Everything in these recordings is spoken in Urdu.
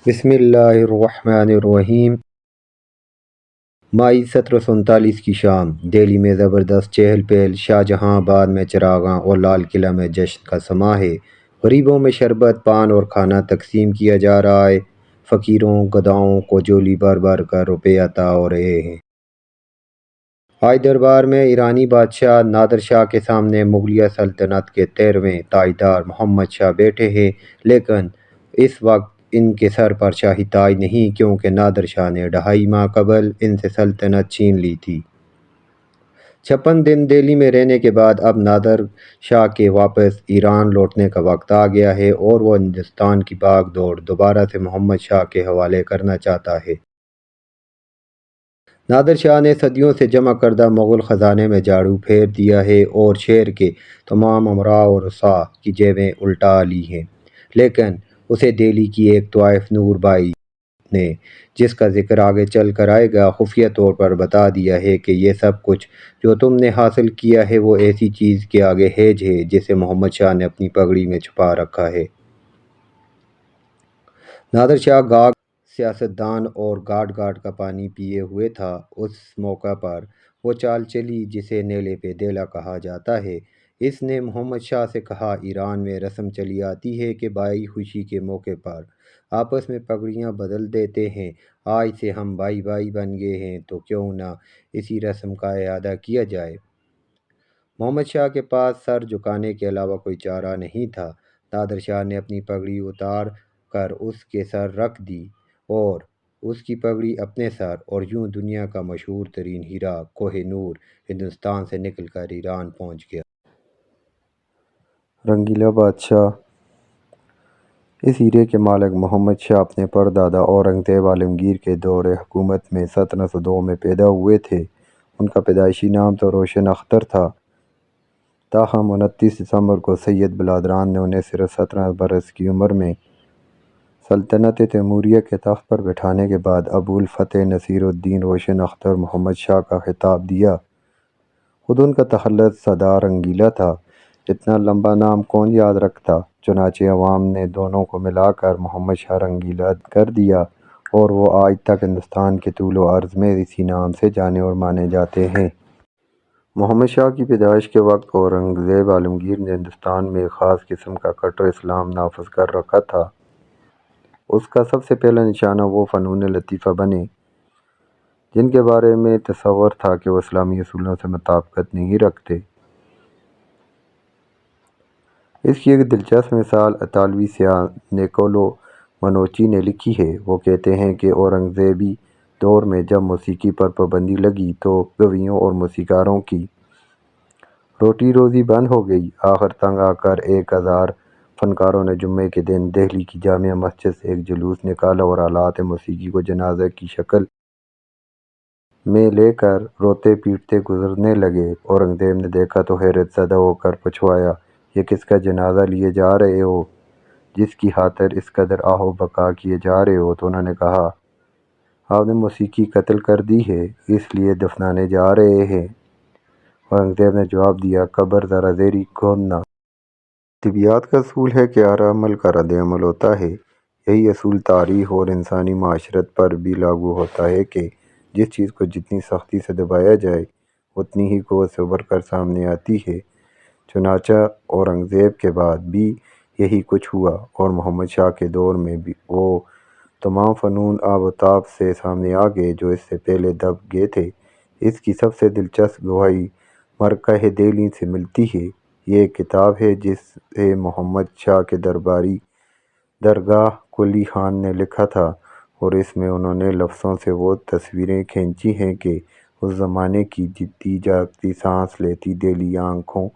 بسم اللہ الرحمن الرحیم۔ مئی 1739 کی شام دہلی میں زبردست چہل پہل، شاہ جہاں آباد میں چراغاں اور لال قلعہ میں جشن کا سماں ہے۔ غریبوں میں شربت، پان اور کھانا تقسیم کیا جا رہا ہے۔ فقیروں گداؤں کو جولی بھر بھر کر روپے عطا ہو رہے ہیں۔ آج دربار میں ایرانی بادشاہ نادر شاہ کے سامنے مغلیہ سلطنت کے 13ویں تاجدار محمد شاہ بیٹھے ہیں، لیکن اس وقت ان کے سر پر شاہی تاج نہیں، کیونکہ نادر شاہ نے 2.5 ماہ قبل ان سے سلطنت چھین لی تھی۔ 56 دن دہلی میں رہنے کے بعد اب نادر شاہ کے واپس ایران لوٹنے کا وقت آ گیا ہے، اور وہ ہندوستان کی بھاگ دوڑ دوبارہ سے محمد شاہ کے حوالے کرنا چاہتا ہے۔ نادر شاہ نے صدیوں سے جمع کردہ مغل خزانے میں جھاڑو پھیر دیا ہے اور شہر کے تمام امراء و رؤساء کی جیبیں الٹا لی ہیں، لیکن اسے دہلی کی ایک طائف نور بائی نے، جس کا ذکر آگے چل کر آئے گا، خفیہ طور پر بتا دیا ہے کہ یہ سب کچھ جو تم نے حاصل کیا ہے وہ ایسی چیز کے آگے ہیج ہے جسے محمد شاہ نے اپنی پگڑی میں چھپا رکھا ہے۔ نادر شاہ گاگ سیاستدان اور گاٹ گاٹ کا پانی پیے ہوئے تھا۔ اس موقع پر وہ چال چلی جسے نیلے پہ دیلا کہا جاتا ہے۔ اس نے محمد شاہ سے کہا، ایران میں رسم چلی آتی ہے کہ بھائی خوشی کے موقع پر آپس میں پگڑیاں بدل دیتے ہیں۔ آج سے ہم بھائی بھائی بن گئے ہیں، تو کیوں نہ اسی رسم کا اعادہ کیا جائے۔ محمد شاہ کے پاس سر جھکانے کے علاوہ کوئی چارہ نہیں تھا۔ نادر شاہ نے اپنی پگڑی اتار کر اس کے سر رکھ دی اور اس کی پگڑی اپنے سر، اور یوں دنیا کا مشہور ترین ہیرا کوہ نور ہندوستان سے نکل کر ایران پہنچ گیا۔ رنگیلا بادشاہ۔ اس ہیرے کے مالک محمد شاہ اپنے پردادا اورنگزیب عالمگیر کے دور حکومت میں 1702 میں پیدا ہوئے تھے۔ ان کا پیدائشی نام تو روشن اختر تھا، تاہم 29 دسمبر کو سید بلادران نے انہیں صرف 17 برس کی عمر میں سلطنت تیموریہ کے تخت پر بٹھانے کے بعد ابو الفتح نصیر الدین روشن اختر محمد شاہ کا خطاب دیا۔ خود ان کا تخلص سدار رنگیلا تھا۔ اتنا لمبا نام کون یاد رکھتا، چنانچہ عوام نے دونوں کو ملا کر محمد شاہ رنگیلا کر دیا، اور وہ آج تک ہندوستان کے طول و عرض میں اسی نام سے جانے اور مانے جاتے ہیں۔ محمد شاہ کی پیدائش کے وقت اورنگزیب عالمگیر نے ہندوستان میں ایک خاص قسم کا کٹر اسلام نافذ کر رکھا تھا۔ اس کا سب سے پہلا نشانہ وہ فنون لطیفہ بنے جن کے بارے میں تصور تھا کہ وہ اسلامی اصولوں سے مطابقت نہیں رکھتے۔ اس کی ایک دلچسپ مثال اطالوی سیاح نیکولو منوچی نے لکھی ہے۔ وہ کہتے ہیں کہ اورنگزیبی دور میں جب موسیقی پر پابندی لگی تو گویوں اور موسیقاروں کی روٹی روزی بند ہو گئی۔ آخر تنگ آ کر 1000 فنکاروں نے جمعے کے دن دہلی کی جامع مسجد سے ایک جلوس نکالا اور آلات موسیقی کو جنازہ کی شکل میں لے کر روتے پیٹتے گزرنے لگے۔ اورنگزیب نے دیکھا تو حیرت زدہ ہو کر پوچھوایا، یہ کس کا جنازہ لیے جا رہے ہو، جس کی خاطر اس قدر آہ و بکا کیے جا رہے ہو؟ تو انہوں نے کہا، آپ نے موسیقی قتل کر دی ہے، اس لیے دفنانے جا رہے ہیں۔ اورنگزیب نے جواب دیا، قبر ذرا زیری کھودنا۔ طبیعت کا اصول ہے کہ ہر عمل کا رد عمل ہوتا ہے۔ یہی اصول تاریخ اور انسانی معاشرت پر بھی لاگو ہوتا ہے کہ جس چیز کو جتنی سختی سے دبایا جائے اتنی ہی قوت سے ابھر کر سامنے آتی ہے۔ چنانچہ اورنگزیب کے بعد بھی یہی کچھ ہوا، اور محمد شاہ کے دور میں بھی وہ تمام فنون آب و تاب سے سامنے آ گئے جو اس سے پہلے دب گئے تھے۔ اس کی سب سے دلچسپ گواہی مرکہ دہلی سے ملتی ہے۔ یہ ایک کتاب ہے جسے محمد شاہ کے درباری درگاہ قلی خان نے لکھا تھا، اور اس میں انہوں نے لفظوں سے وہ تصویریں کھینچی ہیں کہ اس زمانے کی جیتی جاگتی سانس لیتی دہلی آنکھوں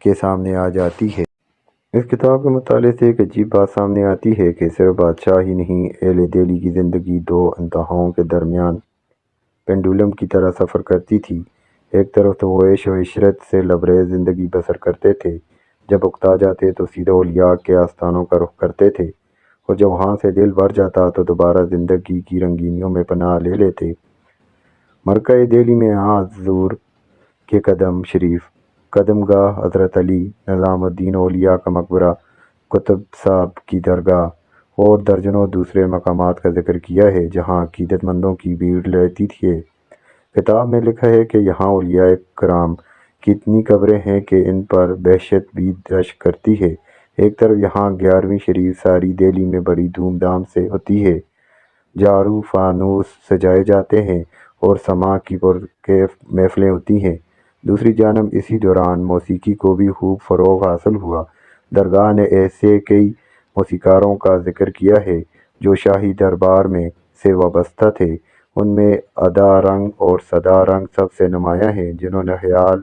کے سامنے آ جاتی ہے۔ اس کتاب کے مطالعے سے ایک عجیب بات سامنے آتی ہے کہ صرف بادشاہ ہی نہیں، اہل دہلی کی زندگی دو انتہاؤں کے درمیان پینڈولم کی طرح سفر کرتی تھی۔ ایک طرف تو وہ عیش و عشرت سے لبریز زندگی بسر کرتے تھے، جب اکتا جاتے تو سیدھا اولیاء کے آستانوں کا رخ کرتے تھے، اور جب وہاں سے دل بھر جاتا تو دوبارہ زندگی کی رنگینیوں میں پناہ لے لیتے۔ مرکہ دہلی میں حضور کے قدم شریف، قدم گاہ حضرت علی، نظام الدین اولیاء کا مقبرہ، قطب صاحب کی درگاہ اور درجنوں دوسرے مقامات کا ذکر کیا ہے جہاں عقیدت مندوں کی بھیڑ رہتی تھی۔ کتاب میں لکھا ہے کہ یہاں اولیاء کرام کی اتنی قبریں ہیں کہ ان پر دہشت بھی رشک کرتی ہے۔ ایک طرف یہاں 11ویں شریف ساری دہلی میں بڑی دھوم دھام سے ہوتی ہے، جارو فانوس سجائے جاتے ہیں اور سماع کی پرکیف محفلیں ہوتی ہیں۔ دوسری جانب اسی دوران موسیقی کو بھی خوب فروغ حاصل ہوا۔ درگاہ نے ایسے کئی موسیقاروں کا ذکر کیا ہے جو شاہی دربار میں سے وابستہ تھے۔ ان میں ادا رنگ اور صدا رنگ سب سے نمایاں ہیں، جنہوں نے خیال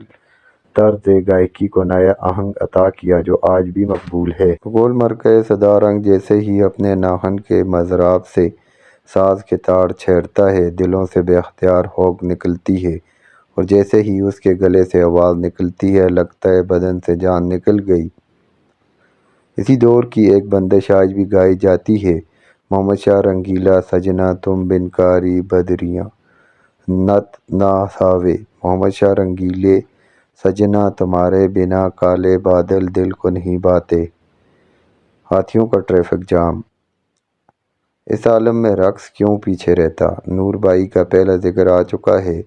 طرز گائیکی کو نیا آہنگ عطا کیا جو آج بھی مقبول ہے۔ مغول مرکز صدا رنگ جیسے ہی اپنے ناخن کے مضراب سے ساز کے تار چھیڑتا ہے، دلوں سے بے اختیار ہوک نکلتی ہے، اور جیسے ہی اس کے گلے سے آواز نکلتی ہے لگتا ہے بدن سے جان نکل گئی۔ اسی دور کی ایک بندش آج بھی گائی جاتی ہے: محمد شاہ رنگیلا سجنا تم بن کاری بدریاں نت نہ ساوے۔ محمد شاہ رنگیلے سجنا تمہارے بنا کالے بادل دل کو نہیں بھاتے۔ ہاتھیوں کا ٹریفک جام۔ اس عالم میں رقص کیوں پیچھے رہتا؟ نور بائی کا پہلا ذکر آ چکا ہے۔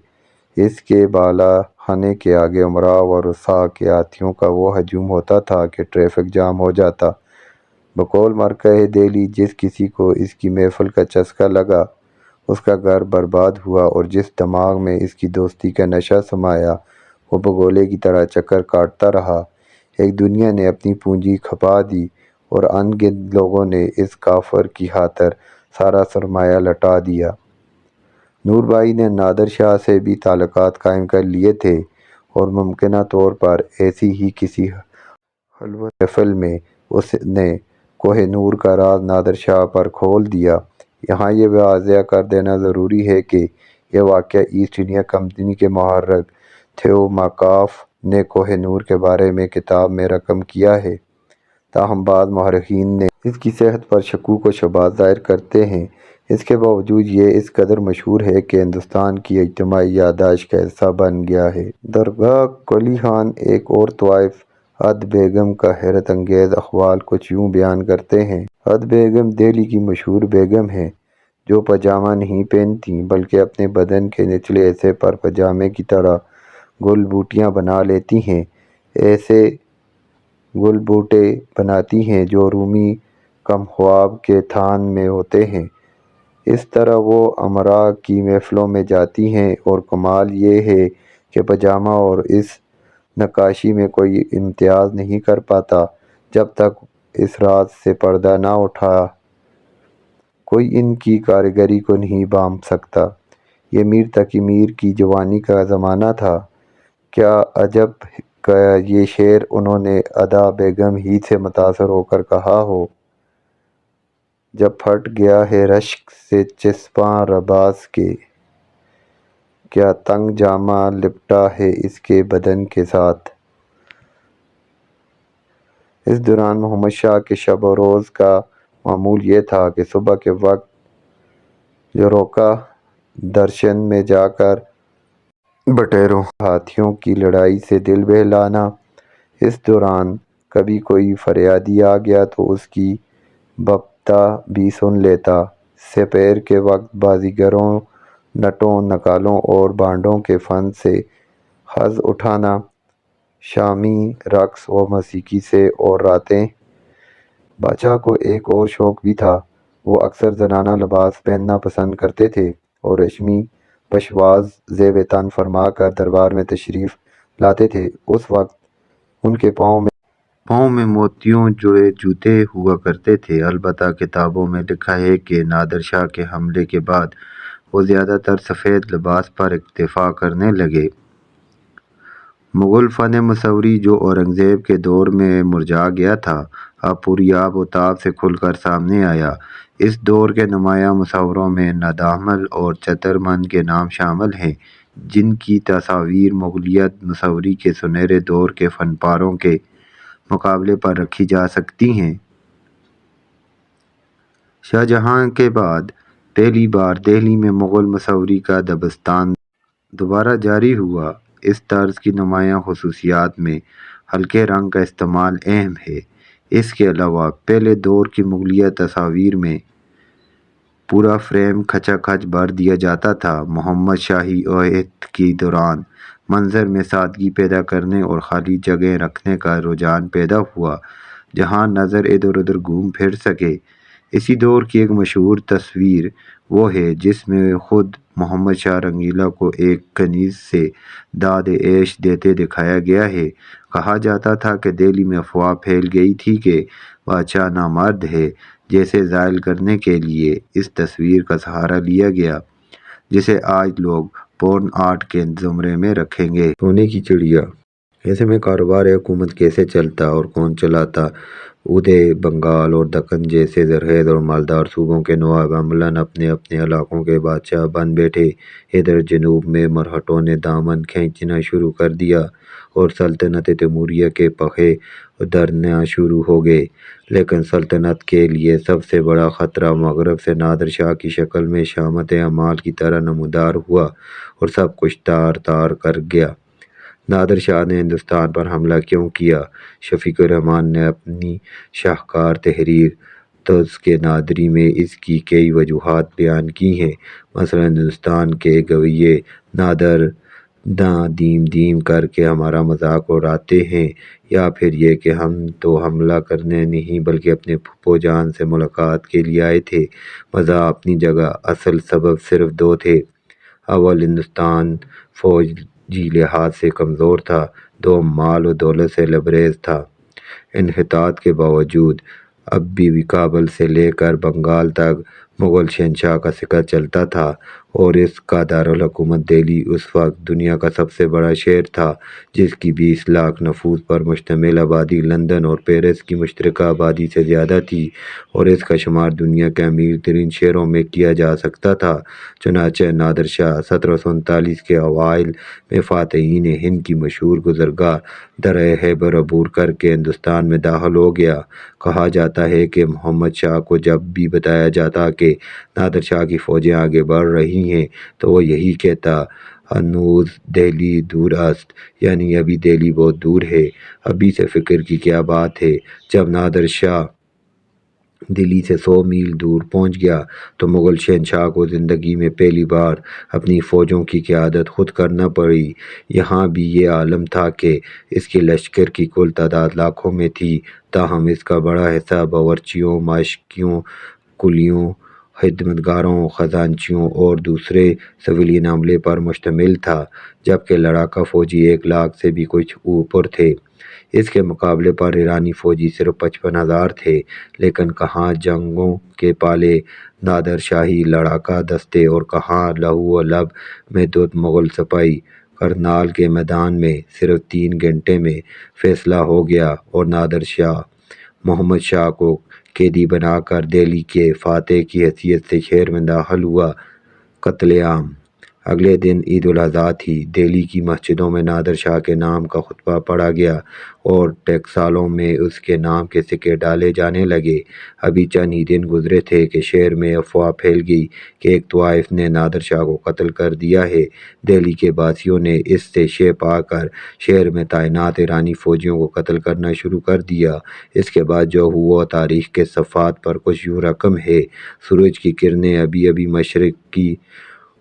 اس کے بالا خانے کے آگے امراء و رؤساء کے ہاتھیوں کا وہ ہجوم ہوتا تھا کہ ٹریفک جام ہو جاتا۔ بقول مرکز دہلی جس کسی کو اس کی محفل کا چسکا لگا اس کا گھر برباد ہوا، اور جس دماغ میں اس کی دوستی کا نشہ سمایا وہ بگولے کی طرح چکر کاٹتا رہا۔ ایک دنیا نے اپنی پونجی کھپا دی اور ان گنت لوگوں نے اس کافر کی خاطر سارا سرمایہ لٹا دیا۔ نور بائی نے نادر شاہ سے بھی تعلقات قائم کر لیے تھے، اور ممکنہ طور پر ایسی ہی کسی خلوت محفل میں اس نے کوہ نور کا راز نادر شاہ پر کھول دیا۔ یہاں یہ واضح کر دینا ضروری ہے کہ یہ واقعہ ایسٹ انڈیا کمپنی کے محرک تھیو ماکاف نے کوہ نور کے بارے میں کتاب میں رقم کیا ہے، تاہم بعض مورخین نے اس کی صحت پر شکوک و شبہات ظاہر کرتے ہیں۔ اس کے باوجود یہ اس قدر مشہور ہے کہ ہندوستان کی اجتماعی یادداشت کا حصہ بن گیا ہے۔ درگاہ قلی خان ایک اور طوائف عد بیگم کا حیرت انگیز احوال کچھ یوں بیان کرتے ہیں: عد بیگم دہلی کی مشہور بیگم ہیں جو پاجامہ نہیں پہنتیں بلکہ اپنے بدن کے نچلے حصے پر پاجامے کی طرح گل بوٹیاں بنا لیتی ہیں۔ ایسے گل بوٹے بناتی ہیں جو رومی کمخواب کے تھان میں ہوتے ہیں۔ اس طرح وہ امراء کی محفلوں میں جاتی ہیں، اور کمال یہ ہے کہ پاجامہ اور اس نقاشی میں کوئی امتیاز نہیں کر پاتا جب تک اس راز سے پردہ نہ اٹھا کوئی ان کی کاریگری کو نہیں بھانپ سکتا۔ یہ میر تقی میر کی جوانی کا زمانہ تھا۔ کیا عجب کہ یہ شعر انہوں نے عدا بیگم ہی سے متاثر ہو کر کہا ہو: جب پھٹ گیا ہے رشک سے چسپاں رباز کے، کیا تنگ جامہ لپٹا ہے اس کے بدن کے ساتھ۔ اس دوران محمد شاہ کے شب و روز کا معمول یہ تھا کہ صبح کے وقت یوروکا درشن میں جا کر بٹیروں ہاتھیوں کی لڑائی سے دل بہلانا۔ اس دوران کبھی کوئی فریادی آ گیا تو اس کی بپتا بھی سن لیتا۔ سپیر کے وقت بازیگروں، نٹوں، نکالوں اور بانڈوں کے فن سے حظ اٹھانا، شامی رقص و موسیقی سے، اور راتیں۔ بادشاہ کو ایک اور شوق بھی تھا، وہ اکثر زنانہ لباس پہننا پسند کرتے تھے اور ریشمی پشواز زیب تن فرما کر دربار میں تشریف لاتے تھے۔ اس وقت ان کے پاؤں میں موتیوں جڑے جوتے ہوا کرتے تھے۔ البتہ کتابوں میں لکھا ہے کہ نادر شاہ کے حملے کے بعد وہ زیادہ تر سفید لباس پر اکتفا کرنے لگے۔ مغل فن مصوری جو اورنگزیب کے دور میں مرجھا گیا تھا، اب پوری آب و تاب سے کھل کر سامنے آیا۔ اس دور کے نمایاں مصوروں میں ندامل اور چترمن کے نام شامل ہیں، جن کی تصاویر مغلیت مصوری کے سنہرے دور کے فن پاروں کے مقابلے پر رکھی جا سکتی ہیں۔ شاہجہاں کے بعد پہلی بار دہلی میں مغل مصوری کا دبستان دوبارہ جاری ہوا۔ اس طرز کی نمایاں خصوصیات میں ہلکے رنگ کا استعمال اہم ہے۔ اس کے علاوہ پہلے دور کی مغلیہ تصاویر میں پورا فریم کھچا کھچ بھر دیا جاتا تھا۔ محمد شاہی عہد کے دوران منظر میں سادگی پیدا کرنے اور خالی جگہیں رکھنے کا رجحان پیدا ہوا جہاں نظر ادھر ادھر گھوم پھر سکے۔ اسی دور کی ایک مشہور تصویر وہ ہے جس میں خود محمد شاہ رنگیلا کو ایک کنیز سے داد عیش دیتے دکھایا گیا ہے۔ کہا جاتا تھا کہ دہلی میں افواہ پھیل گئی تھی کہ بادشاہ نامرد ہے، جسے زائل کرنے کے لیے اس تصویر کا سہارا لیا گیا، جسے آج لوگ پورن آرٹ کے زمرے میں رکھیں گے۔ سونے کی چڑیا۔ ایسے میں کاروبار حکومت کیسے چلتا اور کون چلاتا؟ ادھے بنگال اور دکن جیسے زرخیز اور مالدار صوبوں کے نواب عملاً اپنے اپنے علاقوں کے بادشاہ بن بیٹھے۔ ادھر جنوب میں مرہٹوں نے دامن کھینچنا شروع کر دیا اور سلطنت تیموریہ کے پخے دھرنا شروع ہو گئے، لیکن سلطنت کے لیے سب سے بڑا خطرہ مغرب سے نادر شاہ کی شکل میں شامت اعمال کی طرح نمودار ہوا اور سب کچھ تار تار کر گیا۔ نادر شاہ نے ہندوستان پر حملہ کیوں کیا؟ شفیق الرحمن نے اپنی شاہکار تحریر تزک نادری میں اس کی کئی وجوہات بیان کی ہیں۔ مثلاً ہندوستان کے گویے نادر داں دیم دیم کر کے ہمارا مذاق اڑاتے ہیں، یا پھر یہ کہ ہم تو حملہ کرنے نہیں بلکہ اپنے پھپھو جان سے ملاقات کے لیے آئے تھے۔ مزاح اپنی جگہ، اصل سبب صرف دو تھے۔ اول، ہندوستان فوجی لحاظ سے کمزور تھا، دوم مال و دولت سے لبریز تھا۔ انحطاط کے باوجود اب بھی کابل سے لے کر بنگال تک مغل شہنشاہ کا سکہ چلتا تھا، اور اس کا دارالحکومت دہلی اس وقت دنیا کا سب سے بڑا شہر تھا، جس کی 20 لاکھ نفوس پر مشتمل آبادی لندن اور پیرس کی مشترکہ آبادی سے زیادہ تھی، اور اس کا شمار دنیا کے امیر ترین شہروں میں کیا جا سکتا تھا۔ چنانچہ نادر شاہ 1739 کے اوائل میں فاتحین ہند کی مشہور گزرگاہ درہ خیبر عبور کر کے ہندوستان میں داخل ہو گیا۔ کہا جاتا ہے کہ محمد شاہ کو جب بھی بتایا جاتا کہ نادر شاہ کی فوجیں آگے بڑھ رہی ہیں تو وہ یہی کہتا، ہنوز دہلی دور است، یعنی ابھی دہلی بہت دور ہے۔ ابھی سے فکر کی کیا بات ہے، جب نادر شاہ دلی سے 100 میل دور پہنچ گیا تو مغل شہنشاہ کو زندگی میں پہلی بار اپنی فوجوں کی قیادت خود کرنا پڑی۔ یہاں بھی یہ عالم تھا کہ اس کے لشکر کی کل تعداد لاکھوں میں تھی، تاہم اس کا بڑا حصہ باورچیوں، ماشٹیوں، کولیوں، خدمتگاروں، خزانچیوں اور دوسرے سویلین عملے پر مشتمل تھا، جبکہ لڑاکا فوجی 1 لاکھ سے بھی کچھ اوپر تھے۔ اس کے مقابلے پر ایرانی فوجی صرف 55,000 تھے، لیکن کہاں جنگوں کے پالے نادر شاہی لڑاکا دستے اور کہاں لہو و لعب محدود مغل سپاہی۔ کرنال کے میدان میں صرف 3 گھنٹے میں فیصلہ ہو گیا اور نادر شاہ محمد شاہ کو قیدی بنا کر دہلی کے فاتح کی حیثیت سے شہر میں داخل ہوا۔ قتل عام۔ اگلے دن عید الاضحیٰ تھی۔ دہلی کی مسجدوں میں نادر شاہ کے نام کا خطبہ پڑھا گیا اور ٹکسالوں میں اس کے نام کے سکے ڈالے جانے لگے۔ ابھی چند ہی دن گزرے تھے کہ شہر میں افواہ پھیل گئی کہ ایک طائف نے نادر شاہ کو قتل کر دیا ہے۔ دہلی کے باسیوں نے اس سے شہ پا کر شہر میں تعینات ایرانی فوجیوں کو قتل کرنا شروع کر دیا۔ اس کے بعد جو ہوا تاریخ کے صفحات پر کچھ یوں رقم ہے: سورج کی کرنیں ابھی ابھی مشرقی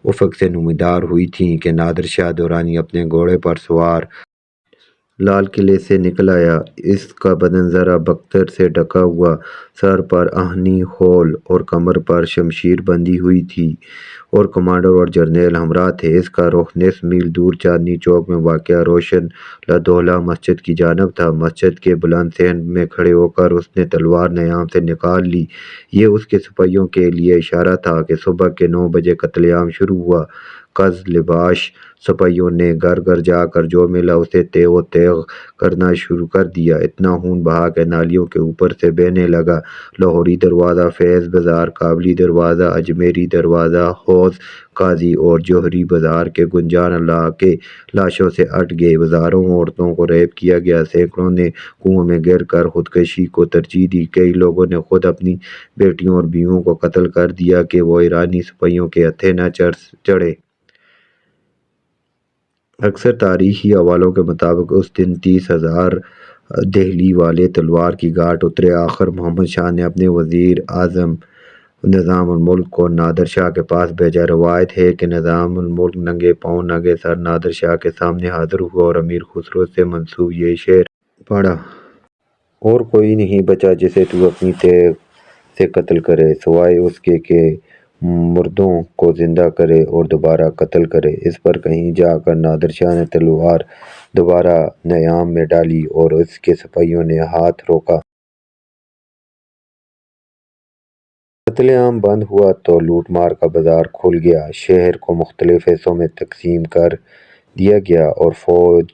افق سے نمودار ہوئی تھیں کہ نادر شاہ درانی اپنے گھوڑے پر سوار لال قلعے سے نکل آیا۔ اس کا بدن ذرا بکتر سے ڈھکا ہوا، سر پر آہنی خول اور کمر پر شمشیر بندھی ہوئی تھی، اور کمانڈر اور جرنیل ہمراہ تھے۔ اس کا رخ نصف میل دور چاندنی چوک میں واقع روشن لدولہ مسجد کی جانب تھا۔ مسجد کے بلند صحن میں کھڑے ہو کر اس نے تلوار نیام سے نکال لی۔ یہ اس کے سپاہیوں کے لیے اشارہ تھا کہ صبح کے 9 بجے قتل عام شروع ہوا۔ قز لباش سپاہیوں نے گھر گھر جا کر جو ملا اسے تیغ و تیغ کرنا شروع کر دیا۔ اتنا خون بہا کہ نالیوں کے اوپر سے بہنے لگا۔ لاہوری دروازہ، فیض بازار، کابلی دروازہ، اجمیری دروازہ، حوض قاضی اور جوہری بازار کے گنجان علاقے لاشوں سے اٹ گئے۔ ہزاروں عورتوں کو ریپ کیا گیا۔ سینکڑوں نے کنووں میں گر کر خودکشی کو ترجیح دی۔ کئی لوگوں نے خود اپنی بیٹیوں اور بیویوں کو قتل کر دیا کہ وہ ایرانی سپاہیوں کے ہتھے نہ چڑھیں۔ اکثر تاریخی حوالوں کے مطابق اس دن 30,000 دہلی والے تلوار کی گھاٹ اترے۔ آخر محمد شاہ نے اپنے وزیر اعظم نظام الملک کو نادر شاہ کے پاس بھیجا۔ روایت ہے کہ نظام الملک ننگے پاؤں ننگے سر نادر شاہ کے سامنے حاضر ہوا اور امیر خسرو سے منسوب یہ شعر پڑھا: اور کوئی نہیں بچا جسے تو اپنی تیغ سے قتل کرے، سوائے اس کے کہ مردوں کو زندہ کرے اور دوبارہ قتل کرے۔ اس پر کہیں جا کر نادر شاہ نے تلوار دوبارہ نیام میں ڈالی اور اس کے سپاہیوں نے ہاتھ روکا۔ قتل عام بند ہوا تو لوٹ مار کا بازار کھل گیا۔ شہر کو مختلف حصوں میں تقسیم کر دیا گیا اور فوج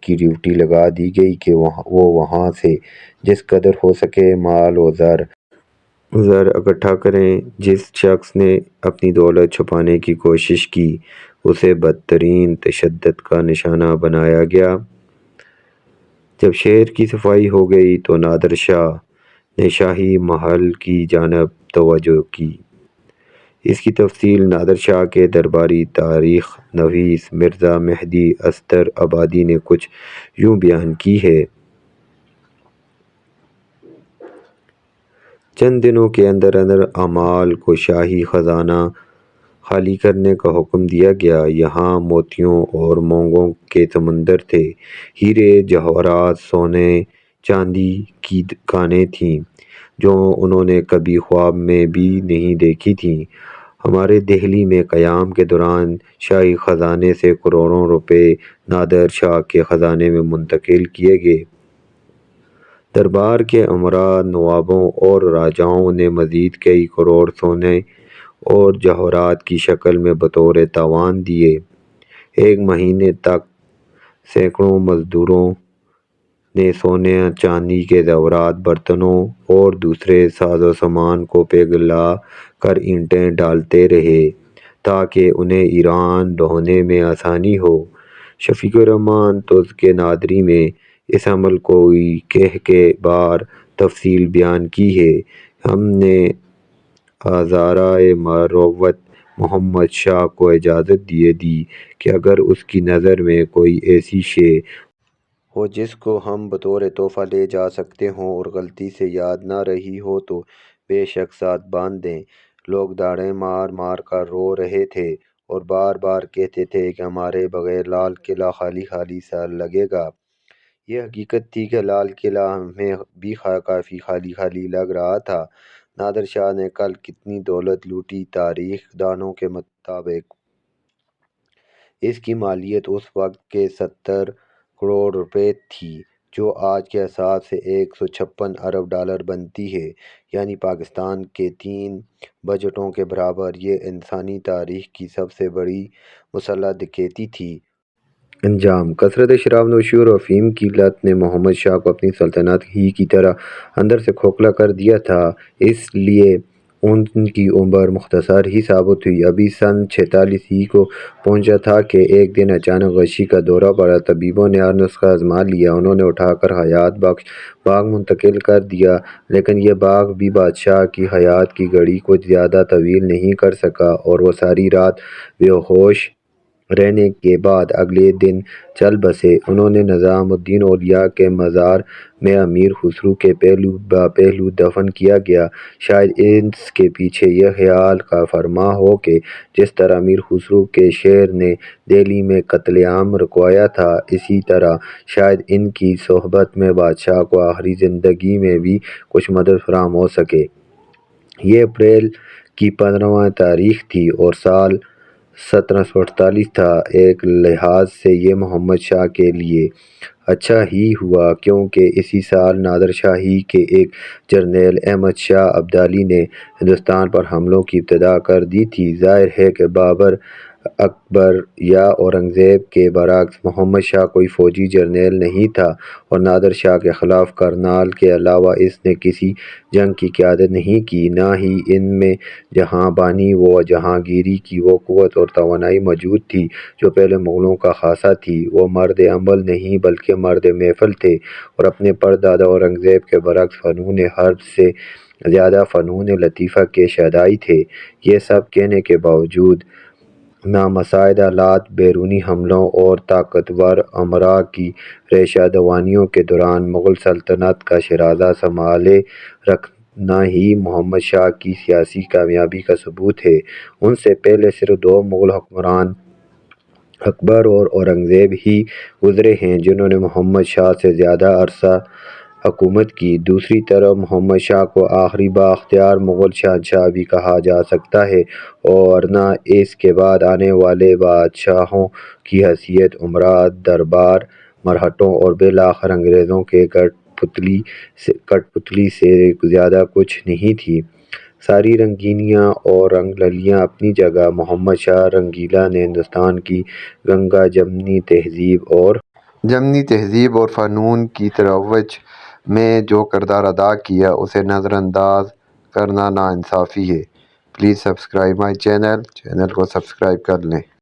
کی ڈیوٹی لگا دی گئی کہ وہ وہاں سے جس قدر ہو سکے مال و زر اکٹھا کریں۔ جس شخص نے اپنی دولت چھپانے کی کوشش کی اسے بدترین تشدد کا نشانہ بنایا گیا۔ جب شہر کی صفائی ہو گئی تو نادر شاہ نے شاہی محل کی جانب توجہ کی۔ اس کی تفصیل نادر شاہ کے درباری تاریخ نویس مرزا مہدی استر آبادی نے کچھ یوں بیان کی ہے: چند دنوں کے اندر اندر اعمال کو شاہی خزانہ خالی کرنے کا حکم دیا گیا۔ یہاں موتیوں اور مونگوں کے سمندر تھے، ہیرے جواہرات، سونے چاندی کی کانیں تھیں جو انہوں نے کبھی خواب میں بھی نہیں دیکھی تھیں۔ ہمارے دہلی میں قیام کے دوران شاہی خزانے سے کروڑوں روپے نادر شاہ کے خزانے میں منتقل کیے گئے۔ دربار کے امراء، نوابوں اور راجاؤں نے مزید کئی کروڑ سونے اور جواہرات کی شکل میں بطور تعاون دیے۔ ایک مہینے تک سینکڑوں مزدوروں نے سونے چاندی کے زیورات، برتنوں اور دوسرے ساز و سامان کو پگھلا کر اینٹیں ڈالتے رہے تاکہ انہیں ایران ڈھونے میں آسانی ہو۔ شفیق الرحمن تزک نادری میں اس عمل کو کئی کے بار تفصیل بیان کی ہے۔ ہم نے ہزارۂ مروت محمد شاہ کو اجازت یہ دی کہ اگر اس کی نظر میں کوئی ایسی شے ہو جس کو ہم بطور تحفہ لے جا سکتے ہوں اور غلطی سے یاد نہ رہی ہو تو بے شک ساتھ باندھ دیں۔ لوگ داڑیں مار مار کر رو رہے تھے اور بار بار کہتے تھے کہ ہمارے بغیر لال قلعہ خالی خالی سا لگے گا۔ یہ حقیقت تھی کہ لال قلعہ ہمیں بھی کافی خالی خالی لگ رہا تھا۔ نادر شاہ نے کل کتنی دولت لوٹی؟ تاریخ دانوں کے مطابق اس کی مالیت اس وقت کے 70 کروڑ روپے تھی جو آج کے حساب سے 156 ارب ڈالر بنتی ہے، یعنی پاکستان کے 3 بجٹوں کے برابر۔ یہ انسانی تاریخ کی سب سے بڑی مسلح ڈکیتی تھی۔ انجام: کثرت شراب نوشی اور افیم کی لت نے محمد شاہ کو اپنی سلطنت ہی کی طرح اندر سے کھوکھلا کر دیا تھا، اس لیے ان کی عمر مختصر ہی ثابت ہوئی۔ ابھی سن 46 ہی کو پہنچا تھا کہ ایک دن اچانک غشی کا دورہ پڑا۔ طبیبوں نے ہر نسخہ آزما لیا، انہوں نے اٹھا کر حیات بخش باغ منتقل کر دیا، لیکن یہ باغ بھی بادشاہ کی حیات کی گھڑی کچھ زیادہ طویل نہیں کر سکا اور وہ ساری رات بے ہوش رہنے کے بعد اگلے دن چل بسے۔ انہوں نے نظام الدین اولیاء کے مزار میں امیر خسرو کے پہلو بہ پہلو دفن کیا گیا۔ شاید اس کے پیچھے یہ خیال کا فرما ہو کہ جس طرح امیر خسرو کے شہر نے دہلی میں قتل عام رکوایا تھا، اسی طرح شاید ان کی صحبت میں بادشاہ کو آخری زندگی میں بھی کچھ مدد فراہم ہو سکے۔ یہ اپریل کی 15واں تاریخ تھی اور سال 1748 تھا۔ ایک لحاظ سے یہ محمد شاہ کے لیے اچھا ہی ہوا کیونکہ اسی سال نادر شاہ ہی کے ایک جرنیل احمد شاہ ابدالی نے ہندوستان پر حملوں کی ابتدا کر دی تھی۔ ظاہر ہے کہ بابر، اکبر یا اورنگزیب کے برعکس محمد شاہ کوئی فوجی جرنیل نہیں تھا اور نادر شاہ کے خلاف کرنال کے علاوہ اس نے کسی جنگ کی قیادت نہیں کی، نہ ہی ان میں جہاں بانی و جہانگیری کی وہ قوت اور توانائی موجود تھی جو پہلے مغلوں کا خاصہ تھی۔ وہ مرد عمل نہیں بلکہ مرد محفل تھے اور اپنے پردادا اورنگزیب کے برعکس فنون حرب سے زیادہ فنون لطیفہ کے شیدائی تھے۔ یہ سب کہنے کے باوجود نامساعد حالات، بیرونی حملوں اور طاقتور امراء کی ریشہ دوانیوں کے دوران مغل سلطنت کا شیرازہ سنبھالے رکھنا ہی محمد شاہ کی سیاسی کامیابی کا ثبوت ہے۔ ان سے پہلے صرف دو مغل حکمران اکبر اور اورنگزیب ہی گزرے ہیں جنہوں نے محمد شاہ سے زیادہ عرصہ حکومت کی۔ دوسری طرف محمد شاہ کو آخری بااختیار مغل شہنشاہ بھی کہا جا سکتا ہے، ورنہ اس کے بعد آنے والے بادشاہوں کی حیثیت امراء، دربار، مرہٹوں اور بالآخر انگریزوں کے کٹ پتلی سے زیادہ کچھ نہیں تھی۔ ساری رنگینیاں اور رنگ للیاں اپنی جگہ، محمد شاہ رنگیلا نے ہندوستان کی گنگا جمنی تہذیب اور فنون کی ترویج میں جو کردار ادا کیا اسے نظر انداز کرنا ناانصافی ہے۔ پلیز سبسکرائب مائی چینل کو سبسکرائب کر لیں۔